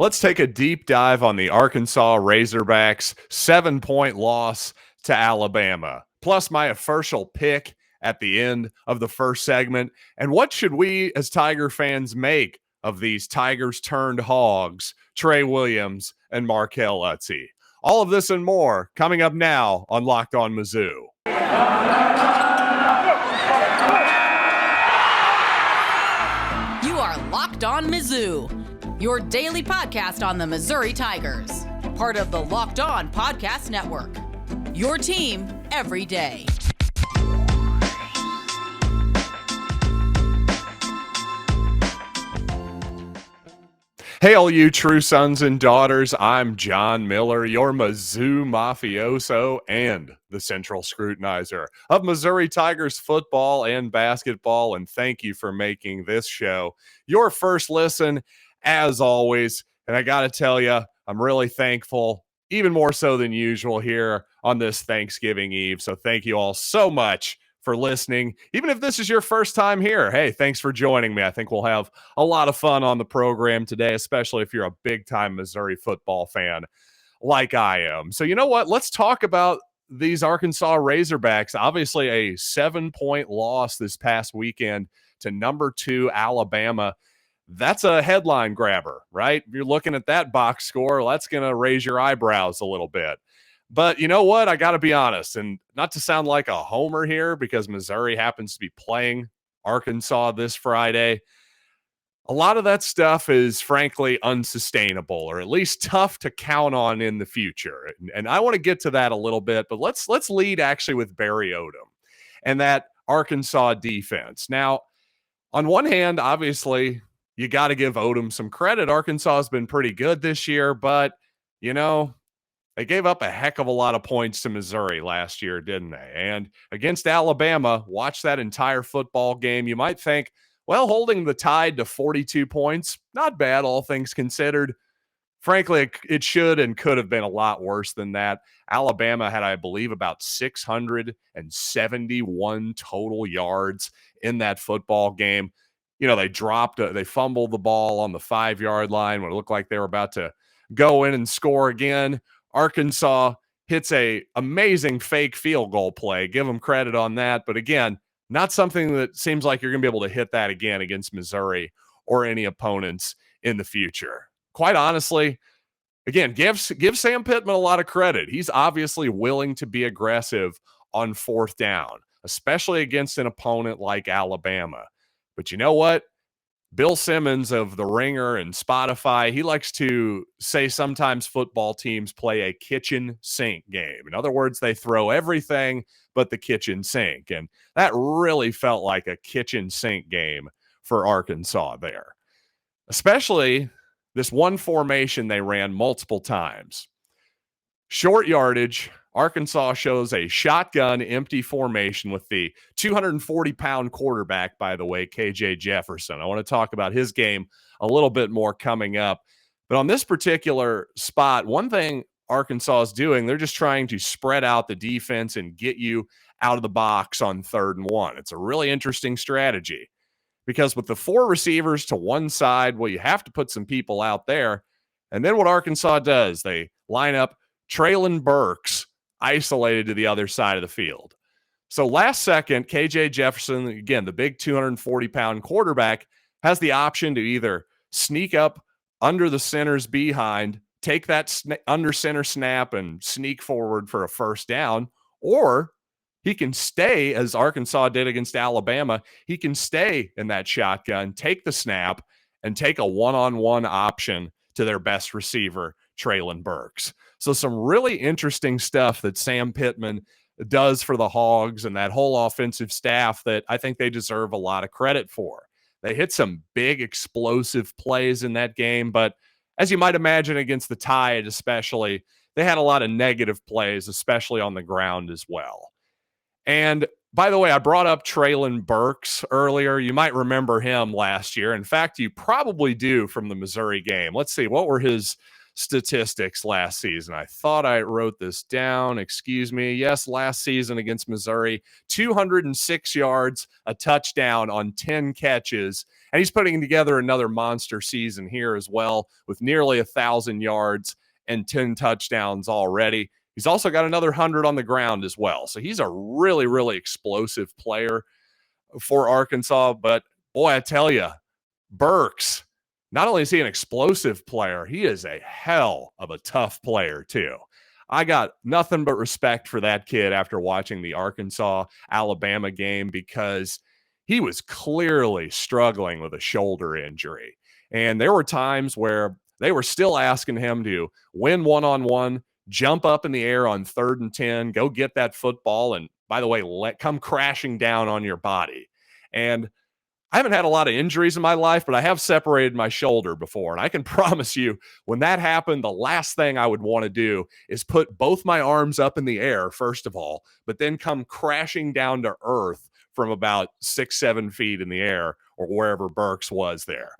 Let's take a deep dive on the Arkansas Razorbacks 7-point loss to Alabama, plus my official pick at the end of the first segment. And what should we as Tiger fans make of these Tigers turned Hogs, Trey Williams and Markel Utze? All of this and more coming up now on Locked On Mizzou. You are Locked On Mizzou, your daily podcast on the Missouri Tigers, part of the Locked On Podcast Network, your team every day. Hey, all you true sons and daughters, I'm John Miller, your Mizzou mafioso and the central scrutinizer of Missouri Tigers football and basketball, and thank you for making this show your first listen, as always. And I got to tell you, I'm really thankful, even more so than usual here on this Thanksgiving Eve. So thank you all so much for listening. Even if this is your first time here, hey, thanks for joining me. I think we'll have a lot of fun on the program today, especially if you're a big-time Missouri football fan like I am. So you know what? Let's talk about these Arkansas Razorbacks. Obviously a 7-point loss this past weekend to number 2 Alabama. That's a headline grabber, right? If you're looking at that box score, that's going to raise your eyebrows a little bit. But you know what? I got to be honest, and not to sound like a homer here because Missouri happens to be playing Arkansas this Friday. A lot of that stuff is frankly unsustainable, or at least tough to count on in the future. And I want to get to that a little bit, but let's lead actually with Barry Odom and that Arkansas defense. Now, on one hand, obviously, you got to give Odom some credit. Arkansas has been pretty good this year, but, you know, they gave up a heck of a lot of points to Missouri last year, didn't they? And against Alabama, watch that entire football game. You might think, well, holding the Tide to 42 points, not bad, all things considered. Frankly, it should and could have been a lot worse than that. Alabama had, I believe, about 671 total yards in that football game. You know, they fumbled the ball on the 5-yard line when it looked like they were about to go in and score again. Arkansas hits a amazing fake field goal play. Give them credit on that. But again, not something that seems like you're going to be able to hit that again against Missouri or any opponents in the future. Quite honestly, again, give Sam Pittman a lot of credit. He's obviously willing to be aggressive on 4th down, especially against an opponent like Alabama. But you know what? Bill Simmons of The Ringer and Spotify, he likes to say sometimes football teams play a kitchen sink game. In other words, they throw everything but the kitchen sink. And that really felt like a kitchen sink game for Arkansas there. Especially this one formation they ran multiple times. Short yardage, Arkansas shows a shotgun empty formation with the 240-pound quarterback, by the way, K.J. Jefferson. I want to talk about his game a little bit more coming up. But on this particular spot, one thing Arkansas is doing, they're just trying to spread out the defense and get you out of the box on 3rd and 1. It's a really interesting strategy because with the 4 receivers to one side, well, you have to put some people out there. And then what Arkansas does, they line up Treylon Burks isolated to the other side of the field. So last second, K.J. Jefferson, again, the big 240-pound quarterback, has the option to either sneak up under the center's behind, take that under center snap and sneak forward for a 1st down, or he can stay, as Arkansas did against Alabama, he can stay in that shotgun, take the snap, and take a one-on-one option to their best receiver, Treylon Burks. So some really interesting stuff that Sam Pittman does for the Hogs and that whole offensive staff that I think they deserve a lot of credit for. They hit some big explosive plays in that game, but as you might imagine against the Tide especially, they had a lot of negative plays, especially on the ground as well. And by the way, I brought up Treylon Burks earlier. You might remember him last year. In fact, you probably do from the Missouri game. Let's see, what were his statistics last season. I thought I wrote this down. Excuse me. Yes, last season against Missouri, 206 yards, a touchdown on 10 catches. And he's putting together another monster season here as well with nearly 1,000 yards and 10 touchdowns already. He's also got another 100 on the ground as well. So he's a really, really explosive player for Arkansas. But boy, I tell you, Burks, not only is he an explosive player, he is a hell of a tough player too. I got nothing but respect for that kid after watching the Arkansas-Alabama game because he was clearly struggling with a shoulder injury. And there were times where they were still asking him to win one-on-one, jump up in the air on 3rd and 10, go get that football, and by the way, come crashing down on your body. And I haven't had a lot of injuries in my life, but I have separated my shoulder before. And I can promise you, when that happened, the last thing I would want to do is put both my arms up in the air, first of all, but then come crashing down to earth from about 6-7 feet in the air or wherever Burks was there.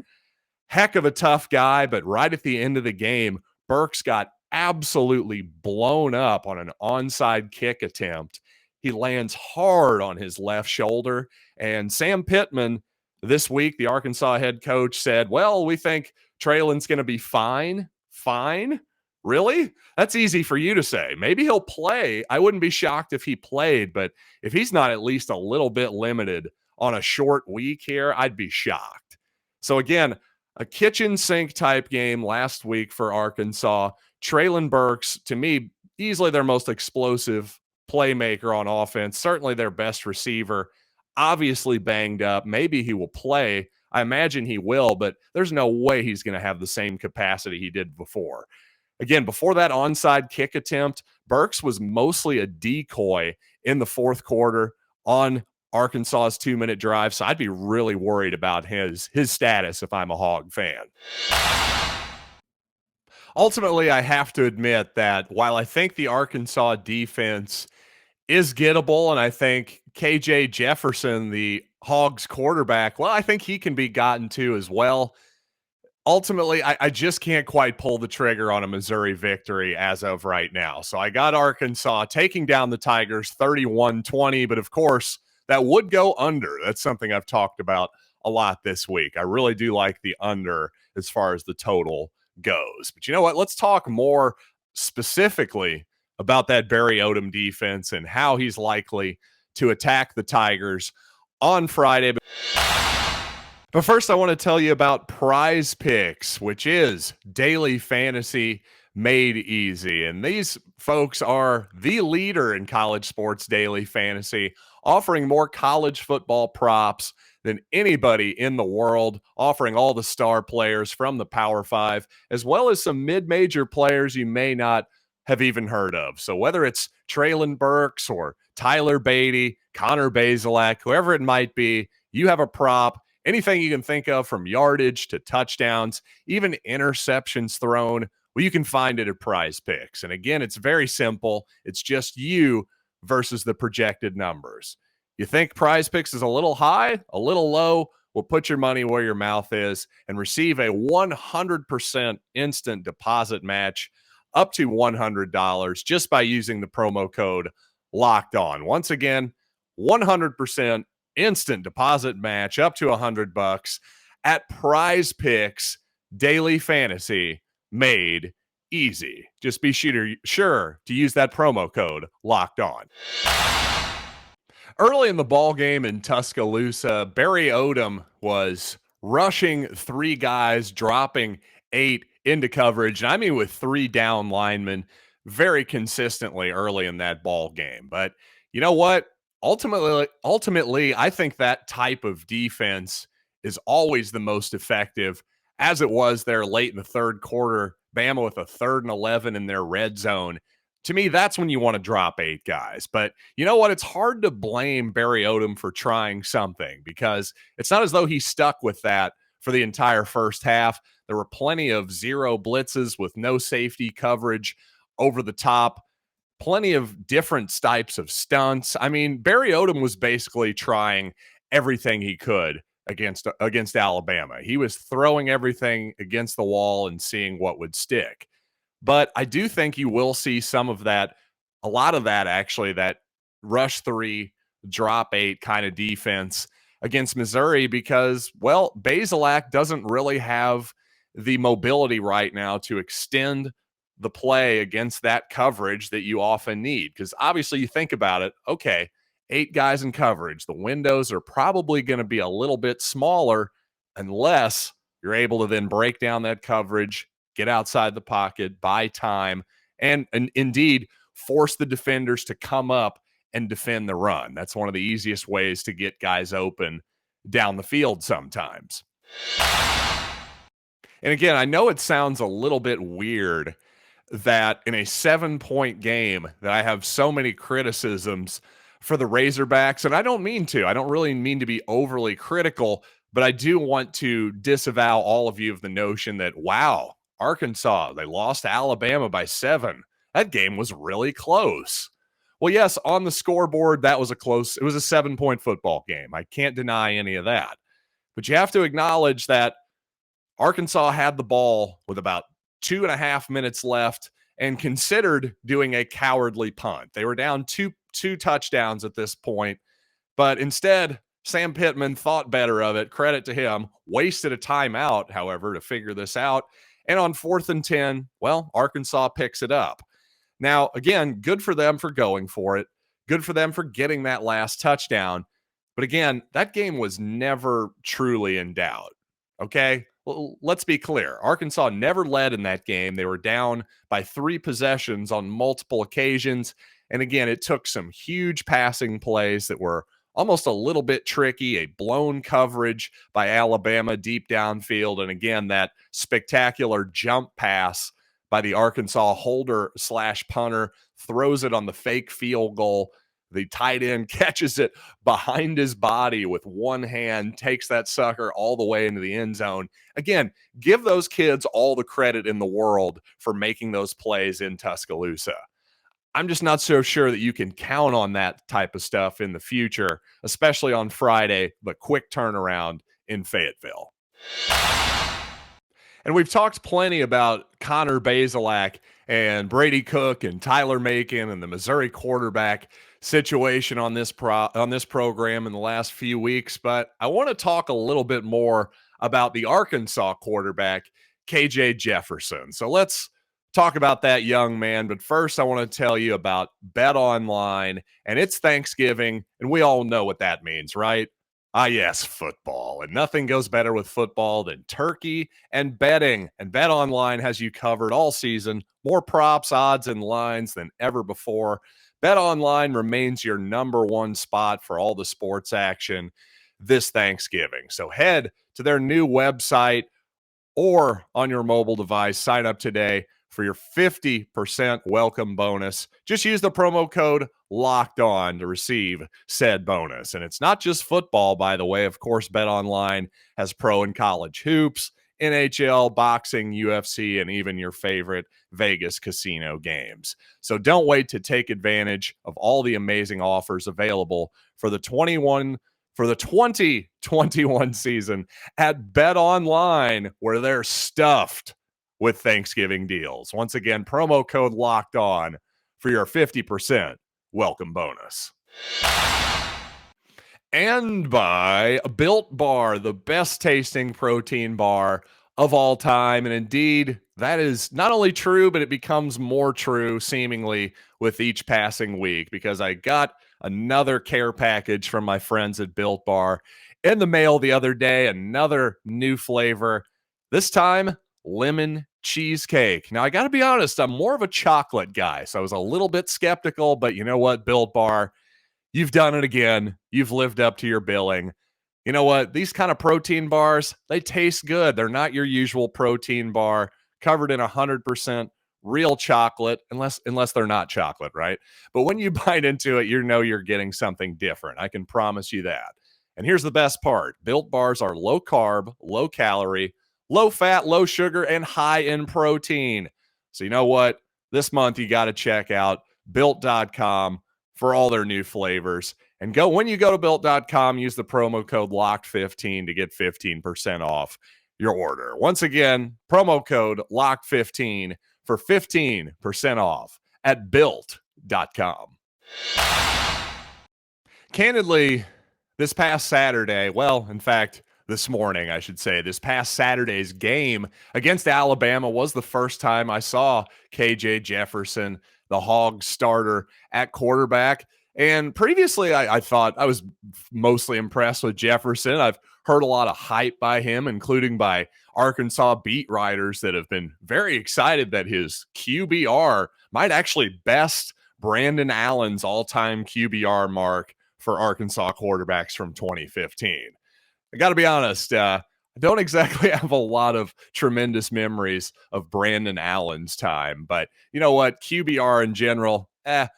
Heck of a tough guy, but right at the end of the game, Burks got absolutely blown up on an onside kick attempt. He lands hard on his left shoulder, and Sam Pittman this week, the Arkansas head coach, said, well, we think Treylon's going to be fine. Fine? Really? That's easy for you to say. Maybe he'll play. I wouldn't be shocked if he played, but if he's not at least a little bit limited on a short week here, I'd be shocked. So again, a kitchen sink type game last week for Arkansas. Treylon Burks, to me, easily their most explosive playmaker on offense, certainly their best receiver. Obviously banged up. Maybe he will play. I imagine he will, but there's no way he's going to have the same capacity he did before. Again, before that onside kick attempt, Burks was mostly a decoy in the fourth quarter on Arkansas's 2-minute drive, so I'd be really worried about his status if I'm a Hog fan. Ultimately, I have to admit that while I think the Arkansas defense is gettable, and I think K.J. Jefferson, the Hogs quarterback, well, I think he can be gotten to as well. Ultimately, I just can't quite pull the trigger on a Missouri victory as of right now. So I got Arkansas taking down the Tigers 31-20, but of course, that would go under. That's something I've talked about a lot this week. I really do like the under as far as the total goes. But you know what? Let's talk more specifically about that Barry Odom defense and how he's likely to attack the Tigers on Friday. But first, I want to tell you about Prize Picks, which is daily fantasy made easy. And these folks are the leader in college sports daily fantasy, offering more college football props than anybody in the world, offering all the star players from the Power Five, as well as some mid-major players you may not have even heard of. So whether it's Treylon Burks or Tyler Beatty, Connor Bazelak, whoever it might be, you have a prop, anything you can think of from yardage to touchdowns, even interceptions thrown, well, you can find it at Prize Picks. And again, it's very simple. It's just you versus the projected numbers. You think Prize Picks is a little high, a little low? Well, put your money where your mouth is and receive a 100% instant deposit match up to $100 just by using the promo code Locked On. Once again, 100% instant deposit match up to $100 at Prize Picks Daily Fantasy made easy. Just be sure to use that promo code Locked On. Early in the ball game in Tuscaloosa, Barry Odom was rushing 3 guys, dropping 8 into coverage. And I mean, with 3 down linemen very consistently early in that ball game. But you know what? Ultimately, I think that type of defense is always the most effective, as it was there late in the third quarter. Bama with a 3rd and 11 in their red zone. To me, that's when you want to drop 8 guys. But you know what? It's hard to blame Barry Odom for trying something because it's not as though he stuck with that for the entire first half. There were plenty of 0 blitzes with no safety coverage over the top, plenty of different types of stunts. I mean, Barry Odom was basically trying everything he could against Alabama. He was throwing everything against the wall and seeing what would stick. But I do think you will see some of that, a lot of that actually, that rush 3, drop 8 kind of defense against Missouri because, well, Bazelak doesn't really have the mobility right now to extend the play against that coverage that you often need. Because obviously you think about it, okay, 8 guys in coverage. The windows are probably going to be a little bit smaller unless you're able to then break down that coverage, get outside the pocket, buy time, and indeed force the defenders to come up and defend the run. That's one of the easiest ways to get guys open down the field sometimes. And again, I know it sounds a little bit weird that in a 7-point game that I have so many criticisms for the Razorbacks, and I don't mean to. I don't really mean to be overly critical, but I do want to disavow all of you of the notion that, wow, Arkansas, they lost to Alabama by 7. That game was really close. Well, yes, on the scoreboard, it was a 7-point football game. I can't deny any of that. But you have to acknowledge that Arkansas had the ball with about 2.5 minutes left and considered doing a cowardly punt. They were down two touchdowns at this point, but instead, Sam Pittman thought better of it. Credit to him. Wasted a timeout, however, to figure this out. And on 4th and 10, well, Arkansas picks it up. Now, again, good for them for going for it. Good for them for getting that last touchdown. But again, that game was never truly in doubt. Okay? Well, let's be clear. Arkansas never led in that game. They were down by 3 possessions on multiple occasions. And again, it took some huge passing plays that were almost a little bit tricky, a blown coverage by Alabama deep downfield. And again, that spectacular jump pass by the Arkansas holder/punter, throws it on the fake field goal. The tight end catches it behind his body with one hand, takes that sucker all the way into the end zone. Again, give those kids all the credit in the world for making those plays in Tuscaloosa. I'm just not so sure that you can count on that type of stuff in the future, especially on Friday, but quick turnaround in Fayetteville. And we've talked plenty about Connor Bazelak and Brady Cook and Tyler Macon and the Missouri quarterback situation on this program in the last few weeks, but I want to talk a little bit more about the Arkansas quarterback, K.J. Jefferson. So let's talk about that young man. But first, I want to tell you about Bet Online, and it's Thanksgiving, and we all know what that means, right? Ah, yes, football. And nothing goes better with football than turkey and betting. And Bet Online has you covered all season. More props, odds, and lines than ever before. Bet Online remains your number one spot for all the sports action this Thanksgiving. So head to their new website or on your mobile device. Sign up today for your 50% welcome bonus. Just use the promo code Locked On to receive said bonus. And it's not just football, by the way. Of course, Bet Online has pro and college hoops, NHL, boxing, UFC, and even your favorite Vegas casino games. So don't wait to take advantage of all the amazing offers available for the 2021 season at Bet Online, where they're stuffed with Thanksgiving deals. Once again, promo code Locked On for your 50% welcome bonus. And by Built Bar, the best tasting protein bar of all time. And indeed, that is not only true, but it becomes more true seemingly with each passing week, because I got another care package from my friends at Built Bar in the mail the other day, another new flavor, this time lemon cheesecake. Now, I got to be honest, I'm more of a chocolate guy, so I was a little bit skeptical, but you know what, Built Bar, you've done it again. You've lived up to your billing. You know what? These kind of protein bars, they taste good. They're not your usual protein bar covered in 100% real chocolate, unless they're not chocolate, right? But when you bite into it, you know you're getting something different. I can promise you that. And here's the best part. Built Bars are low carb, low calorie, low fat, low sugar, and high in protein. So you know what? This month you got to check out Built.com for all their new flavors. And when you go to Built.com, use the promo code LOCKED15 to get 15% off your order. Once again, promo code LOCKED15 for 15% off at built.com. Candidly, this past Saturday, well, in fact, this morning, I should say, this past Saturday's game against Alabama was the first time I saw K.J. Jefferson, the Hogs starter, at quarterback. And previously, I thought I was mostly impressed with Jefferson. I've heard a lot of hype by him, including by Arkansas beat writers that have been very excited that his QBR might actually best Brandon Allen's all-time QBR mark for Arkansas quarterbacks from 2015. I got to be honest, I don't exactly have a lot of tremendous memories of Brandon Allen's time, but you know what? QBR in general,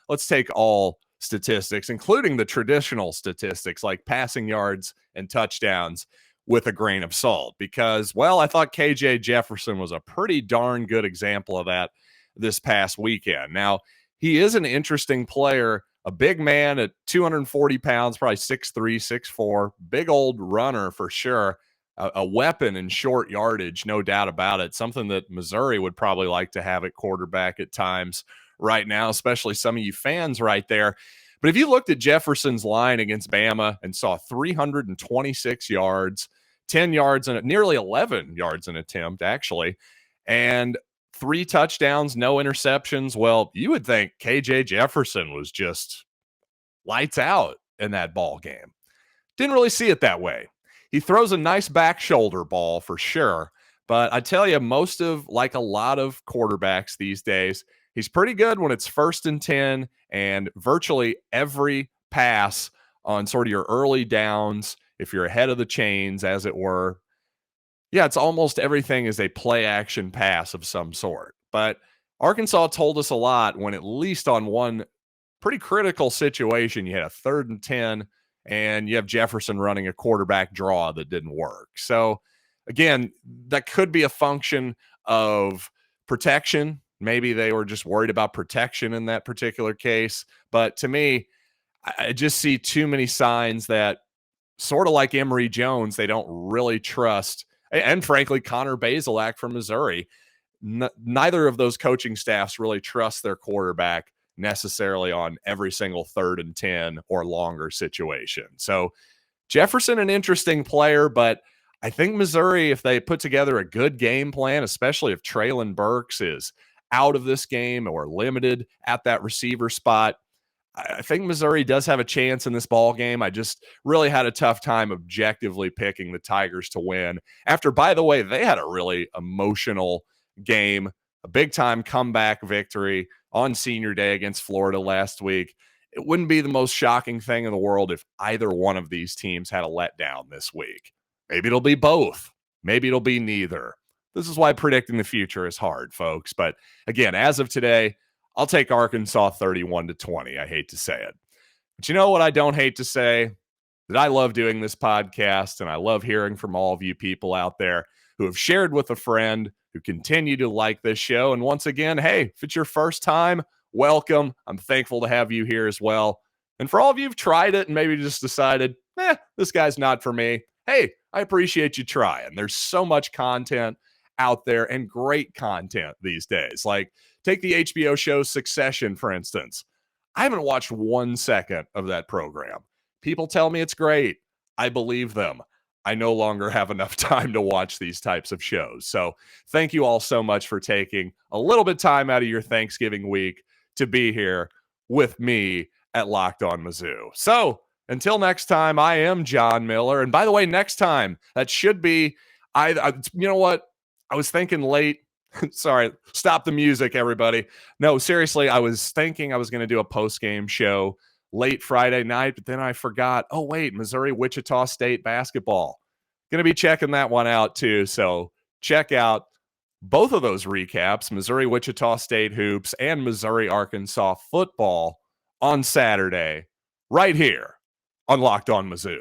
let's take all statistics, including the traditional statistics like passing yards and touchdowns, with a grain of salt, because, well, I thought KJ Jefferson was a pretty darn good example of that this past weekend. Now, he is an interesting player, a big man at 240 pounds, probably 6'3", 6'4", big old runner for sure, a weapon in short yardage, no doubt about it, something that Missouri would probably like to have at quarterback at times right now, especially some of you fans right there. But if you looked at Jefferson's line against Bama and saw 326 yards, 10 yards, and nearly 11 yards an attempt, actually, and 3 touchdowns, no interceptions, well, you would think KJ Jefferson was just lights out in that ball game. Didn't really see it that way. He throws a nice back shoulder ball for sure, but I tell you, like a lot of quarterbacks these days, he's pretty good when it's 1st and 10, and virtually every pass on sort of your early downs, if you're ahead of the chains, as it were, yeah, it's almost everything is a play action pass of some sort. But Arkansas told us a lot when, at least on one pretty critical situation, you had a 3rd and 10 and you have Jefferson running a quarterback draw that didn't work. So again, that could be a function of protection. Maybe they were just worried about protection in that particular case. But to me, I just see too many signs that, sort of like Emory Jones, they don't really trust, and frankly, Connor Bazelak from Missouri, neither of those coaching staffs really trust their quarterback necessarily on every single 3rd and 10 or longer situation. So Jefferson, an interesting player, but I think Missouri, if they put together a good game plan, especially if Treylon Burks is out of this game or limited at that receiver spot, I think Missouri does have a chance in this ball game. I just really had a tough time objectively picking the Tigers to win after, by the way, they had a really emotional game, a big-time comeback victory on Senior Day against Florida last week. It wouldn't be the most shocking thing in the world if either one of these teams had a letdown this week. Maybe it'll be both. Maybe it'll be neither. This is why predicting the future is hard, folks. But again, as of today, I'll take Arkansas 31-20. I hate to say it. But you know what I don't hate to say? That I love doing this podcast, and I love hearing from all of you people out there who have shared with a friend, who continue to like this show. And once again, hey, if it's your first time, welcome. I'm thankful to have you here as well. And for all of you who've tried it and maybe just decided, this guy's not for me, hey, I appreciate you trying. There's so much content out there, and great content these days. Like, take the HBO show Succession, for instance. I haven't watched 1 second of that program. People tell me it's great. I believe them. I no longer have enough time to watch these types of shows. So thank you all so much for taking a little bit of time out of your Thanksgiving week to be here with me at Locked On Mizzou. So until next time, I am John Miller. And by the way, next time, that should be, you know what? I was thinking late. Sorry, stop the music, everybody. No, seriously, I was thinking I was going to do a post-game show late Friday night, but then I forgot. Oh, wait, Missouri-Wichita State basketball. Going to be checking that one out, too. So check out both of those recaps, Missouri-Wichita State hoops and Missouri-Arkansas football on Saturday, right here on Locked On Mizzou.